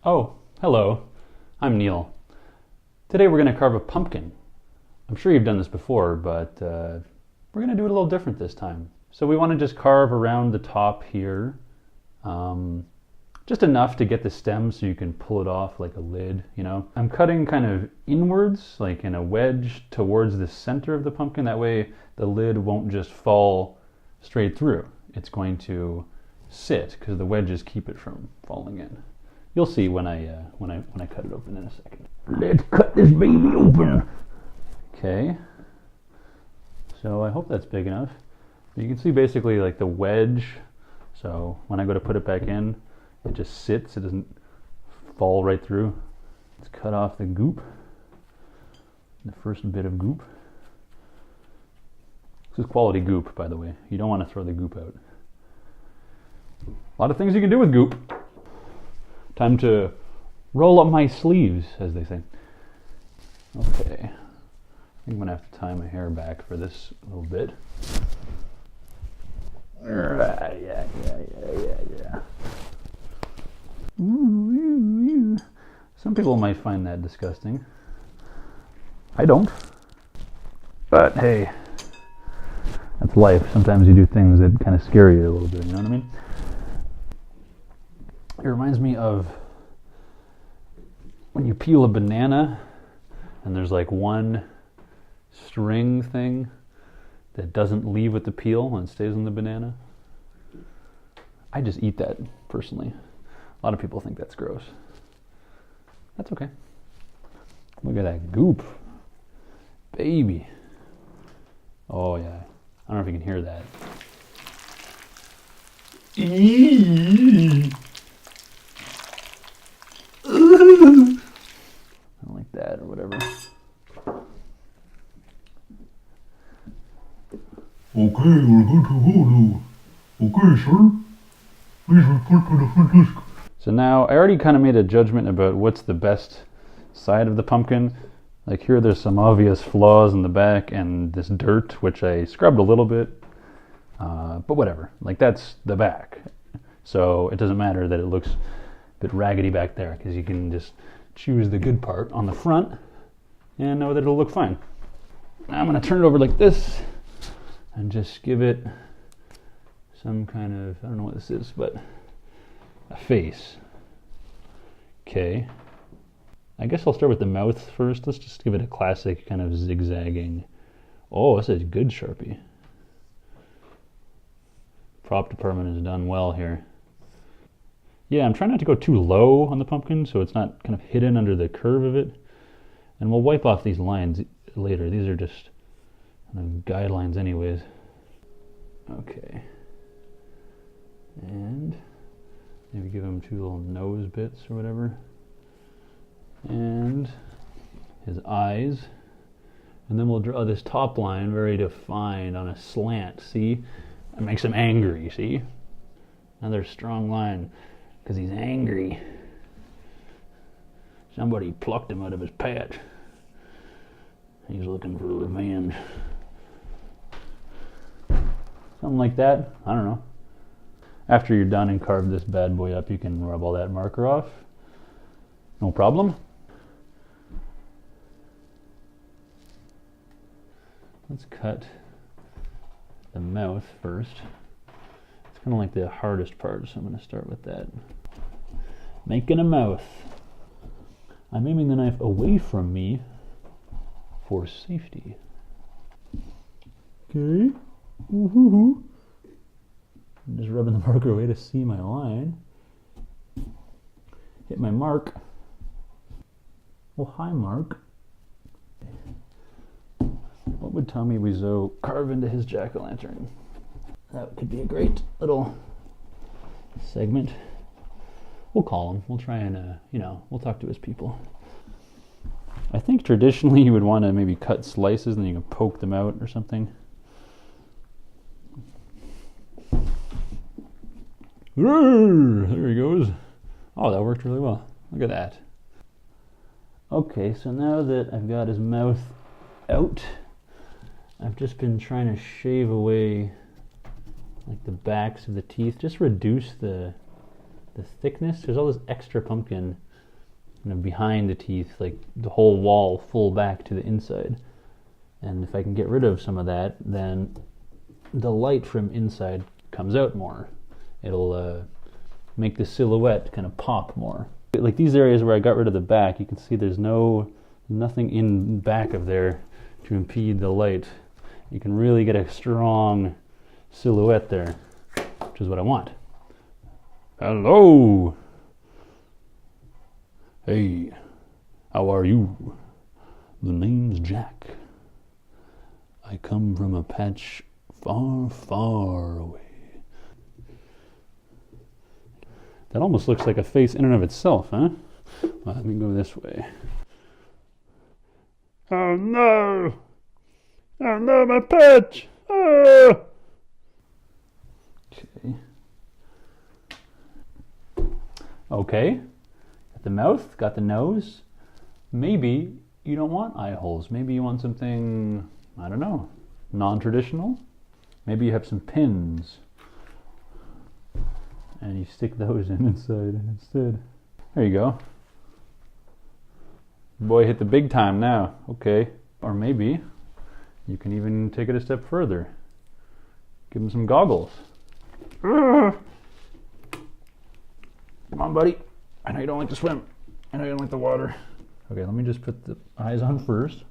Oh, hello. I'm Neil. Today we're going to carve a pumpkin. I'm sure you've done this before, but we're going to do it a little different this time. So we want to just carve around the top here, just enough to get the stem so you can pull it off like a lid, you know. I'm cutting kind of inwards, like in a wedge towards the center of the pumpkin. That way the lid won't just fall straight through. It's going to sit because the wedges keep it from falling in. You'll see when I cut it open in a second. Let's cut this baby open. Okay. So I hope that's big enough. You can see basically like the wedge. So when I go to put it back in, it just sits. It doesn't fall right through. Let's cut off the goop. The first bit of goop. This is quality goop, by the way. You don't want to throw the goop out. A lot of things you can do with goop. Time to roll up my sleeves, as they say. Okay. I think I'm going to have to tie my hair back for this little bit. Yeah. Ooh. Some people might find that disgusting. I don't. But hey, that's life. Sometimes you do things that kind of scare you a little bit, you know what I mean? It reminds me of when you peel a banana and there's like one string thing that doesn't leave with the peel and stays on the banana. I just eat that personally. A lot of people think that's gross. That's okay. Look at that goop. Baby. Oh yeah. I don't know if you can hear that. Like that or whatever. Okay, we're good to go now. Okay, sir. Please report to the front desk. So now I already kind of made a judgment about what's the best side of the pumpkin. Like here there's some obvious flaws in the back and this dirt, which I scrubbed a little bit. But whatever, like that's the back. So it doesn't matter that it looks a bit raggedy back there because you can just choose the good part on the front and know that it'll look fine. Now I'm going to turn it over like this and just give it some kind of, I don't know what this is, but a face. Okay. I guess I'll start with the mouth first. Let's just give it a classic kind of zigzagging. Oh, this is good Sharpie. Prop department has done well here. Yeah, I'm trying not to go too low on the pumpkin so it's not kind of hidden under the curve of it. And we'll wipe off these lines later. These are just kind of guidelines anyways. Okay. And maybe give him two little nose bits or whatever. And his eyes. And then we'll draw this top line very defined on a slant, see? It makes him angry, see? Another strong line. Because he's angry. Somebody plucked him out of his patch. He's looking for revenge. Something like that. I don't know. After you're done and carved this bad boy up, you can rub all that marker off. No problem. Let's cut the mouth first. It's kind of like the hardest part, so I'm going to start with that. Making a mouth. I'm aiming the knife away from me for safety. Okay. Woohoo. I'm just rubbing the marker away to see my line. Hit my mark. Oh, hi, Mark. What would Tommy Wiseau carve into his jack-o'-lantern? That could be a great little segment. We'll call him. We'll try and, we'll talk to his people. I think traditionally you would want to maybe cut slices and then you can poke them out or something. There he goes. Oh, that worked really well. Look at that. Okay, so now that I've got his mouth out, I've just been trying to shave away like the backs of the teeth, just reduce the thickness. There's all this extra pumpkin behind the teeth, like the whole wall full back to the inside. And if I can get rid of some of that, then the light from inside comes out more. It'll make the silhouette kind of pop more. Like these areas where I got rid of the back, you can see there's nothing in back of there to impede the light. You can really get a strong silhouette there, which is what I want. Hello! Hey, how are you? The name's Jack. I come from a patch far, far away. That almost looks like a face in and of itself, huh? Well, let me go this way. Oh no! Oh no, my patch! Oh! Okay. Okay. Got the mouth, got the nose. Maybe you don't want eye holes. Maybe you want something, I don't know, non-traditional. Maybe you have some pins and you stick those in inside instead. There you go. Boy, hit the big time now. Okay. Or maybe you can even take it a step further. Give him some goggles. Come on, buddy. I know you don't like to swim. I know you don't like the water. Okay, let me just put the eyes on first.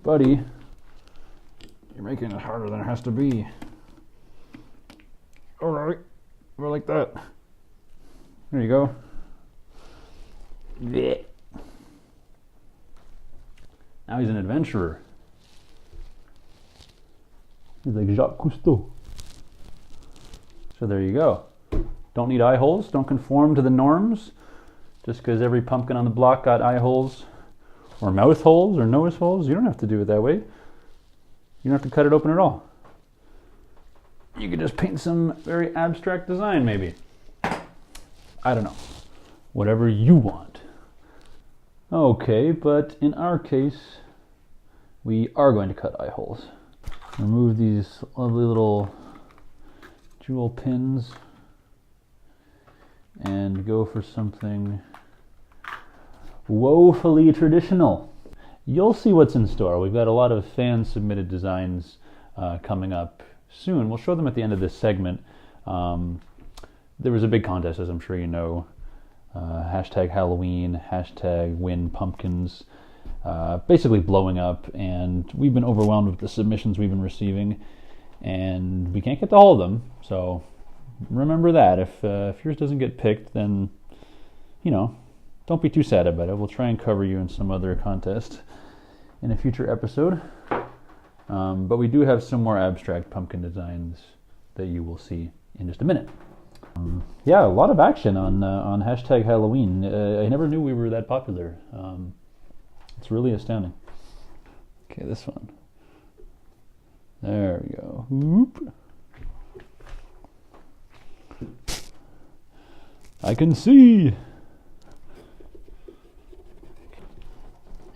Buddy, you're making it harder than it has to be. Alright, we're like that. There you go. Blech. Now he's an adventurer. He's like Jacques Cousteau. So there you go. Don't need eye holes. Don't conform to the norms. Just because every pumpkin on the block got eye holes or mouth holes or nose holes, you don't have to do it that way. You don't have to cut it open at all. You could just paint some very abstract design maybe. I don't know. Whatever you want. Okay, but in our case, we are going to cut eye holes. Remove these lovely little jewel pins and go for something woefully traditional. You'll see what's in store. We've got a lot of fan-submitted designs coming up soon. We'll show them at the end of this segment. There was a big contest, as I'm sure you know. Hashtag Halloween, hashtag win pumpkins, basically blowing up, and we've been overwhelmed with the submissions we've been receiving, and we can't get to all of them, so remember that. If yours doesn't get picked, then, you know, don't be too sad about it. We'll try and cover you in some other contest in a future episode. But we do have some more abstract pumpkin designs that you will see in just a minute. Yeah, a lot of action on hashtag Halloween. I never knew we were that popular. It's really astounding. Okay, this one. There we go. Whoop. I can see.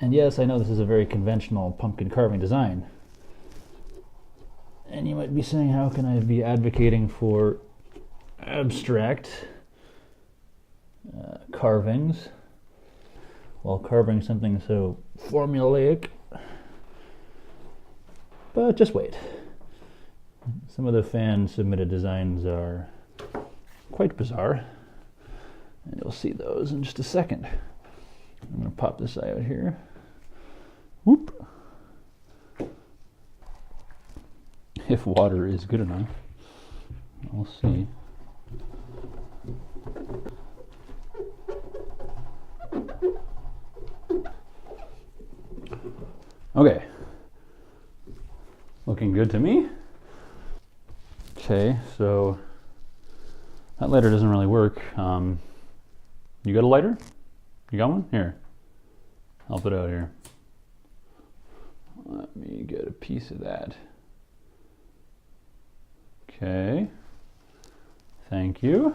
And yes, I know this is a very conventional pumpkin carving design. And you might be saying, how can I be advocating for abstract carvings while carving something so formulaic? But just wait. Some of the fan-submitted designs are quite bizarre, and you'll see those in just a second. I'm going to pop this eye out here. Whoop. If water is good enough, we'll see. Okay. Looking good to me. Okay, so that lighter doesn't really work. You got a lighter? You got one? Here. I'll put it out here. Let me get a piece of that. Okay. Thank you.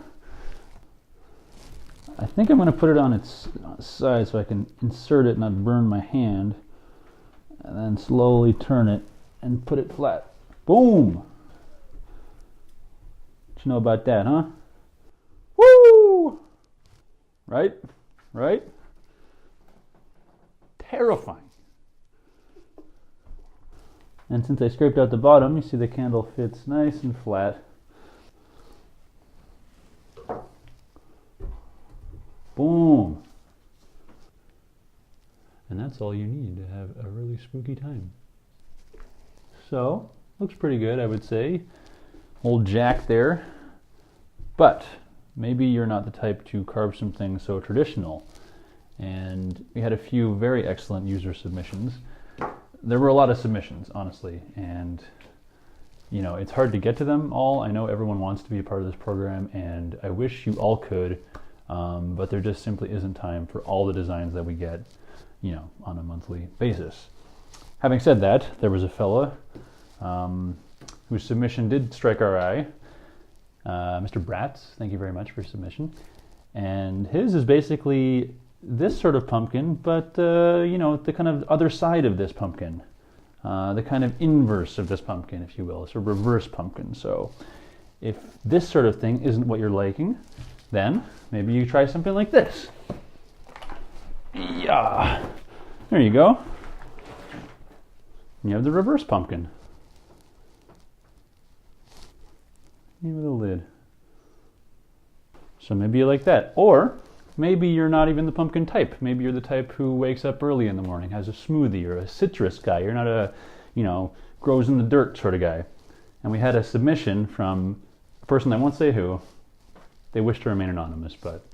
I think I'm going to put it on its side so I can insert it and not burn my hand. And then slowly turn it and put it flat. Boom! What you know about that, huh? Right? Right? Terrifying. And since I scraped out the bottom, you see the candle fits nice and flat. Boom. And that's all you need to have a really spooky time. So, looks pretty good, I would say. Old Jack there. But maybe you're not the type to carve something so traditional. And we had a few very excellent user submissions. There were a lot of submissions, honestly, and you know, it's hard to get to them all. I know everyone wants to be a part of this program, and I wish you all could, but there just simply isn't time for all the designs that we get, you know, on a monthly basis. Having said that, there was a fella whose submission did strike our eye. Mr. Bratz, thank you very much for your submission. And his is basically this sort of pumpkin, but you know, the kind of other side of this pumpkin, the kind of inverse of this pumpkin, if you will. It's a reverse pumpkin. So if this sort of thing isn't what you're liking, then maybe you try something like this. Yeah, there you go. You have the reverse pumpkin. With a lid. So maybe you like that. Or maybe you're not even the pumpkin type. Maybe you're the type who wakes up early in the morning, has a smoothie, or a citrus guy. You're not a, you know, grows in the dirt sort of guy. And we had a submission from a person, I won't say who. They wish to remain anonymous, but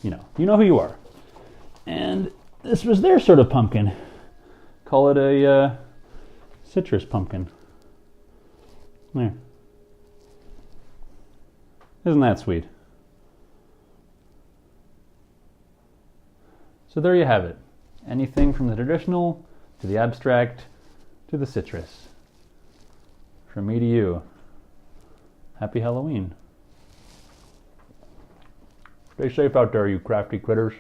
you know who you are. And this was their sort of pumpkin. Call it a citrus pumpkin. There. Isn't that sweet? So there you have it. Anything from the traditional to the abstract to the citrus. From me to you. Happy Halloween. Stay safe out there, you crafty critters.